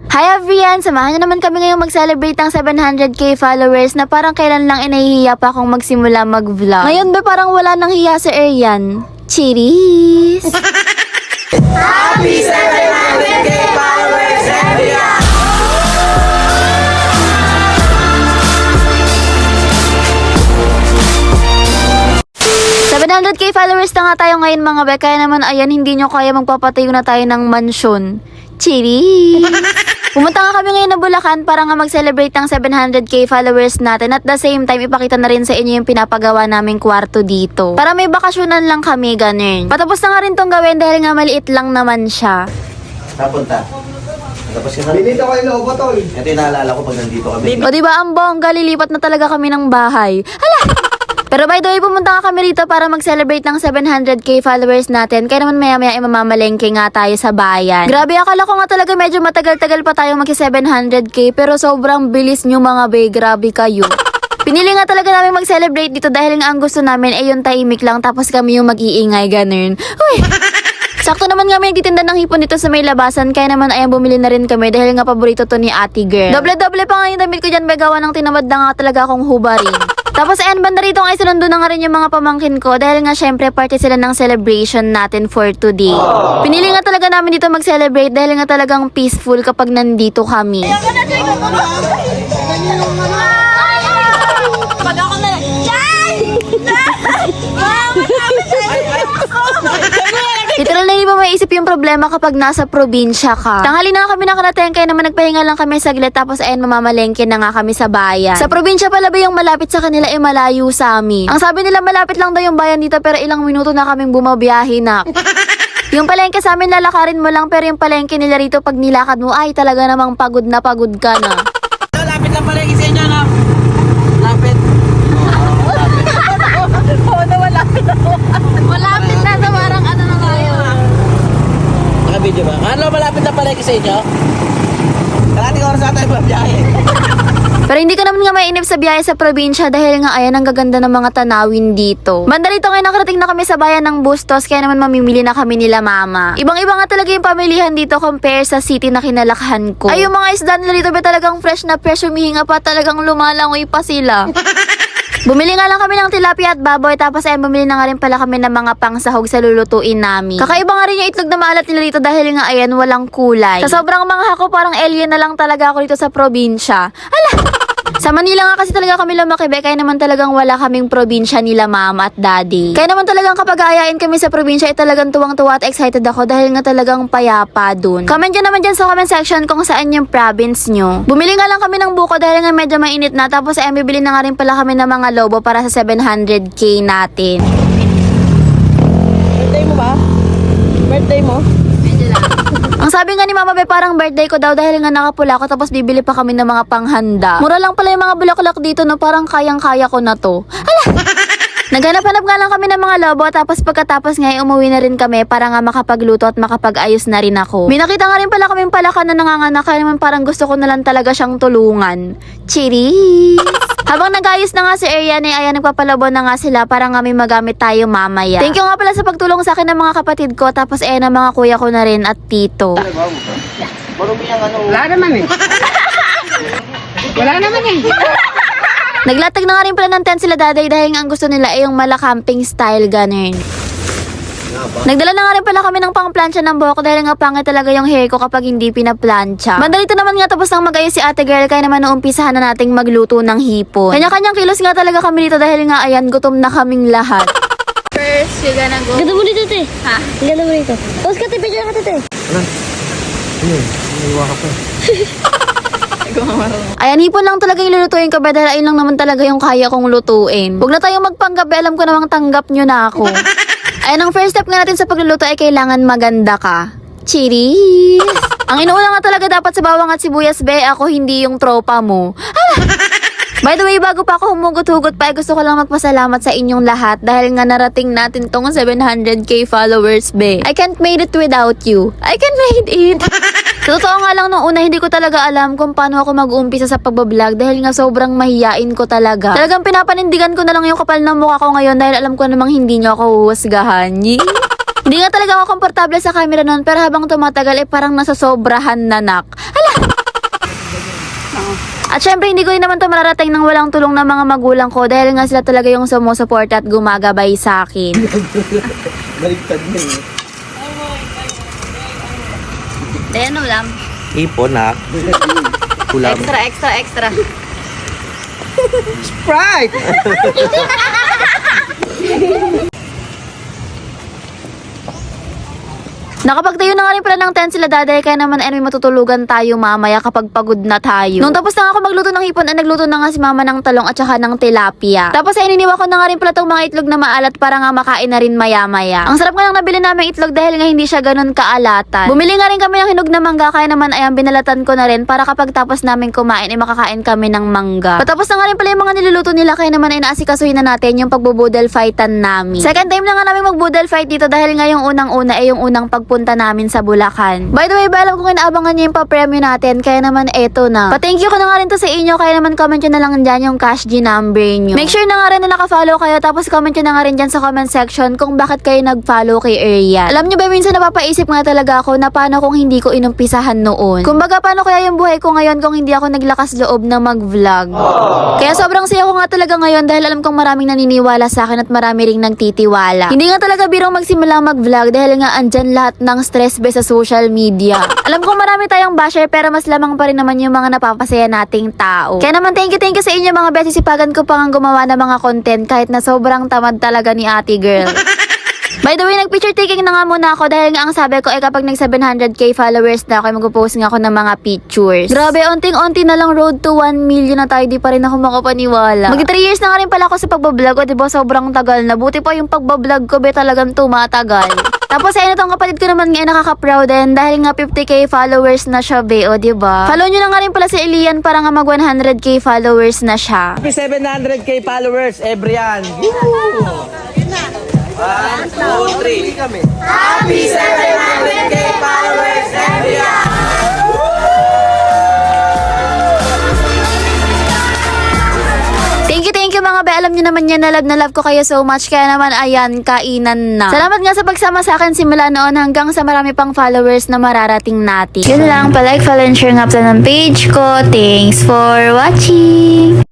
Hi everyone! Samahan niyo naman kami ngayong mag-celebrate ng 700k followers na parang kailan lang inahihiya pa akong magsimula mag-vlog. Ngayon ba parang wala nang hiya sa Arian? Cheers! Happy 700k followers, everyone! 700k followers na nga tayo ngayon mga be. Kaya naman ayan, hindi nyo kaya magpapatayo na tayo ng mansyon. Cheers! Pumunta nga kami ngayon na Bulacan para nga mag-celebrate ng 700k followers natin. At the same time, ipakita na rin sa inyo yung pinapagawa naming kwarto dito. Para may bakasyonan lang kami, ganun. Patapos na nga rin tong gawin dahil nga maliit lang naman siya. Napunta. Tapos ka na. Binito ko yung lobo, tol. Ito yung naalala ko pag nandito kami. O diba ang bongga, lilipat na talaga kami ng bahay. Hala! Pero by the way, pumunta nga kami rito para mag-celebrate ng 700k followers natin. Kaya naman maya-maya ay mamamalengke nga tayo sa bayan. Grabe, akala ko nga talaga medyo matagal-tagal pa tayo mag-700k. Pero sobrang bilis nyo mga be, grabe kayo. Pinili nga talaga namin mag-celebrate dito dahil nga ang gusto namin ay yung tahimik lang tapos kami yung mag-iingay, ganun. Uy! Sakto naman nga may nagtitinda ng hipon dito sa may labasan, kaya naman ayan bumili na rin kami dahil nga paborito to ni ate girl. Doble-doble pa nga yung damit ko dyan, begawa ng tinamad na nga talaga akong hubarin. Tapos ayan, banda rito nga sinundo na nga rin yung mga pamangkin ko dahil nga syempre party sila ng celebration natin for today. Pinili nga talaga namin dito mag-celebrate dahil nga talagang peaceful kapag nandito kami. Literal na hindi mo maiisip yung problema kapag nasa probinsya ka. Tanghali na nga kami nakarating, kaya naman nagpahinga lang kami saglit tapos ayan mamamalengke na nga kami sa bayan. Sa probinsya pala ba yung malapit sa kanila ay malayo sa amin? Ang sabi nila malapit lang daw yung bayan dito pero ilang minuto na kaming bumabiyahe na. Yung palengke sa amin lalakarin mo lang pero yung palengke nila rito pag nilakad mo ay talaga namang pagod na pagod ka na. Lapit lang pala yung isa inyo, no? Lapit. Oo, malapit ako. Malapit na sa parang ano na tayo. Naka-video ba? Ano, malapit lang pala yung isa inyo? Kalating oras na tayo mabiyahe. Pero hindi ko naman nga mainip sa biyahe sa probinsya dahil nga ayan ang gaganda ng mga tanawin dito. Banda rito ngayon nakarating na kami sa bayan ng Bustos kaya naman mamimili na kami nila mama. Ibang-iba nga talaga yung pamilihan dito compare sa city na kinalakhan ko. Ay yung mga isda nila dito ba talagang fresh na fresh, humihinga pa, talagang lumalangoy pa sila. Bumili nga lang kami ng tilapia at baboy tapos ay bumili na nga rin pala kami ng mga pangsahog sa lulutuin namin. Kakaiba nga rin yung itlog na maalat nila dito dahil nga ayan walang kulay. Sa sobrang mga ko parang alien na lang talaga ako dito sa probinsya. Ala! Sa Manila nga kasi talaga kami lumaki kaya naman talagang wala kaming probinsya nila mama at daddy. Kaya naman talagang kapag aayain kami sa probinsya ay talagang tuwang-tuwa at excited ako dahil nga talagang payapa dun. Comment nyo naman dyan sa comment section kung saan yung province nyo. Bumili nga lang kami ng buko dahil nga medyo mainit na tapos ay bibili na nga rin pala kami ng mga lobo para sa 700k natin. Birthday mo ba? Birthday mo? Ang sabi nga ni Mama Be parang birthday ko daw dahil nga nakapula ako tapos bibili pa kami ng mga panghanda. Mura lang pala yung mga bulaklak dito no, parang kayang-kaya ko na to. Hala! Naghanap-hanap nga lang kami ng mga lobo tapos pagkatapos nga umuwi na rin kami para nga makapagluto at makapag-ayos na rin ako. May nakita nga rin pala kaming palaka na nanganganak kaya naman parang gusto ko na lang talaga siyang tulungan. Cheers! Habang nag-ayos na nga si Arian ay ayan nagpapalabo na nga sila para nga may magamit tayo mamaya. Thank you nga pala sa pagtulong sa akin ng mga kapatid ko tapos ayan ang mga kuya ko na rin at tito. Marumi ang ano. Wala naman eh. Wala naman eh. Naglatag na nga rin pala ng tent sila daday dahil nga ang gusto nila ay yung mala camping style ganun. Nagdala na nga rin pala kami ng pang-plancha ng buhok dahil nga pangit talaga yung hair ko kapag hindi pinaplancha. Mandalito naman nga tapos nang mag-ayos si ate girl kaya naman uumpisahan na nating magluto ng hipon. Kanya-kanyang kilos nga talaga kami dito dahil nga ayan gutom na kaming lahat. First, you're gonna go. Ganda mo dito, te. Ha? Ganda mo dito. Tapos ka, te, picture ka, te. Iwa ka pa. Ayan, hipon lang talaga yung lulutuin ko ba dahil ayun lang naman talaga yung kaya kong lutuin. Huwag na tayong magpanggabi, alam ko namang tanggap nyo na ako. Ayan, ang first step nga natin sa pagluluto ay kailangan maganda ka. Cheers! Ang inuuna nga talaga dapat sa bawang at sibuyas, be, ako hindi yung tropa mo. By the way, bago pa ako humugot-hugot pa, gusto ko lang magpasalamat sa inyong lahat dahil nga narating natin tong 700k followers, be. I can't made it without you. I can't made it. Sa totoo nga lang nung una, hindi ko talaga alam kung paano ako mag-uumpisa sa pagbablog dahil nga sobrang mahiyain ko talaga. Talagang pinapanindigan ko na lang yung kapal ng mukha ko ngayon dahil alam ko namang hindi nyo ako huhusgahan. Hindi nga talaga ako komportable sa camera noon pero habang tumatagal parang nasasobrahan na nak. Hala! At syempre, hindi ko rin naman to mararating ng walang tulong ng mga magulang ko dahil nga sila talaga yung sumusuporta at gumagabay sa akin. Baliktad na eh. Dayan ulam. Ipon ha. Ulam. Extra. Sprite! Nakapagtayo na nga rin pala ng tent sila daday kaya naman ay may matutulugan tayo mamaya kapag pagod na tayo. Nung tapos na ako magluto ng hipon ay nagluto na nga si mama ng talong at saka ng tilapia. Tapos ay ininiwa ko na nga rin pala tong mga itlog na maalat para nga makain na rin maya-maya. Ang sarap nga lang nabili namin itlog dahil nga hindi siya ganun kaalatan. Bumili nga rin kami ng hinog na mangga kaya naman ay ang binalatan ko na rin para kapag tapos namin kumain ay makakain kami ng mangga. Patapos na nga rin pala yung mga niluluto nila kaya naman ay naasikasuhin na natin yung pagbubudel fightan namin. Second time na nga namin magbudel fight dito dahil nga yung unang-una ay yung unang pagpunta namin sa Bulacan. By the way, ba alam kung inaabangan niyo yung pa-premyo natin, kaya naman eto na. Pa-thank you ko na nga rin to sa inyo, kaya naman comment nyo na lang dyan yung cash G number nyo. Make sure na nga rin na naka-follow kayo, tapos comment nyo na nga rin dyan sa comment section kung bakit kayo nag-follow kay Ariel. Alam nyo ba, minsan napapaisip nga talaga ako na paano kung hindi ko inumpisahan noon. Kumbaga, paano kaya yung buhay ko ngayon kung hindi ako naglakas loob na mag-vlog. Kaya sobrang saya ko nga talaga ngayon dahil alam kong maraming naniniwala sa akin at marami ring nagtitiwala. Hindi nga talaga birong magsimula mag-vlog dahil nga andyan lahat ng stress based sa social media. Alam ko marami tayong basher pero mas lamang pa rin naman yung mga napapasaya nating tao. Kaya naman thank you sa inyo mga beses, sipagan ko pang gumawa ng mga content kahit na sobrang tamad talaga ni ate girl. By the way, nag-picture taking na nga muna ako dahil nga ang sabi ko ay kapag nag 700k followers na ako ay mag-post nga ako ng mga pictures. Grabe, onting-onti na lang road to 1 million na tayo, di pa rin ako makapaniwala. Mag 3 years na nga rin pala ako sa pagbablog, o diba sobrang tagal na. Buti pa yung pagbablog ko, be talagang tumatagal. Tapos ayun itong kapatid ko naman ngayon nakaka-proud din dahil nga 50k followers na siya, be, o diba? Follow nyo na nga rin pala si Elian para nga mag 100k followers na siya. Happy 700k followers, Ebrian. 1, 2, 3. Kami. Happy 700k followers, Ebrian! Thank you mga be. Alam niyo naman yan na love ko kayo so much. Kaya naman ayan, kainan na. Salamat nga sa pagsama sa akin simula noon hanggang sa marami pang followers na mararating natin. Yun lang, palike, follow, and share nga pala ng page ko. Thanks for watching!